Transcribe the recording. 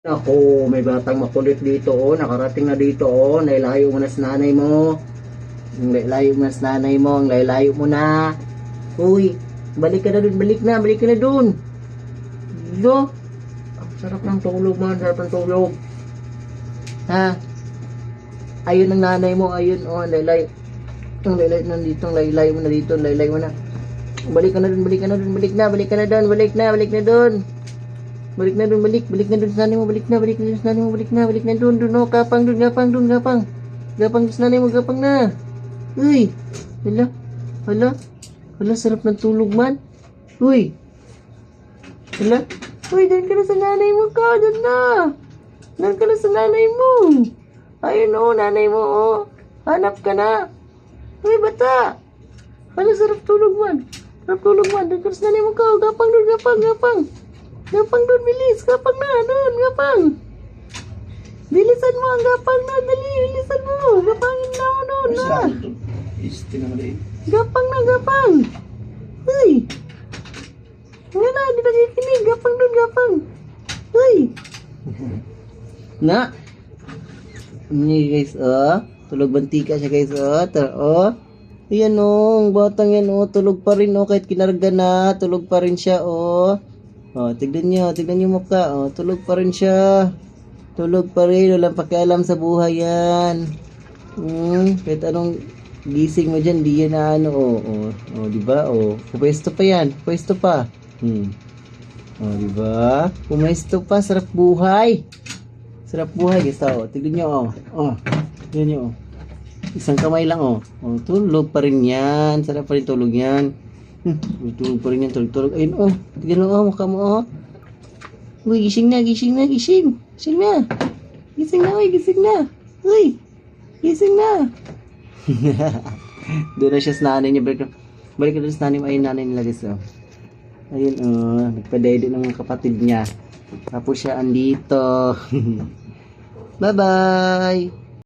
Ako, may batang makulit dito, oh. Nakarating na dito, oh. Nailayo mo na sa nanay mo. Nailayo mo na sa nanay mo. Nailayo mo na. Uy, balik ka na dun. Balik ka na dun. Yo. Ang sarap ng tulog, man. Sarap ng tulog. Ha? Ayun ang nanay mo. Ayun, oh. Nailayo. Ang laylay nandito. Ang laylay mo na dito. Ang laylay mo na. Balik ka na dun. Balik ka na dun. Balik na dun. Balik na dun. Balik na dun, balik na dun sa nanay mo, balik na dun sa nanay mo, balik na dun, oh, gapang dun, gapang sa nanay mo, gapang na. Uy, hala, sarap ng tulog man. Uy, doon ka na sa nanay mo ka, doon ka na sa nanay mo. Ayun, oh, nanay mo, oh, hanap ka na. Uy, bata, hala, sarap tulog man, doon ka na sa nanay mo ka, oh, gapang dun, gapang doon, bilis. Gapang na, doon, gapang. Bilisan mo ang gapang na, dali. Bilisan mo. Gapangin na ako doon, na. Gapang. Uy. Wala, hindi nakikinig. Gapang doon, gapang. Uy. Na. Ini guys, oh. Tulog bantika siya guys, oh. Oh. Ayan, oh. Ang batang yan, oh. Tulog pa rin, oh. Kahit kinarga na, tulog pa rin siya, oh. Oh, tignan niyo mukha. Oh, tulog pa rin siya. Tulog pa rin, walang pakialam sa buhay yan. Kahit anong gising mo diyan, di yan na ano, oh, di ba? Oh, pwesto pa yan, pwesto pa. Oh, di ba? Pumesto pa, sarap buhay. Sarap buhay, guys. Oh, tignan niyo, oh. Oh, tignan niyo, oh. Isang kamay lang, oh. Oh, tulog pa rin yan. Sarap pa rin tulog yan. Tulog pa rin yan, tulog. Ayun, oh. Tignan mo, oh, mukha mo, oh. Uy, gising na. Gising na. Uy, gising na. Doon na siya sa nanay niya. Balik na sa nanay mo. Ayun, nanay nila, guys, oh. Ayun, oh. Nagpa-dede ng mga kapatid niya. Tapos siya andito. Bye-bye.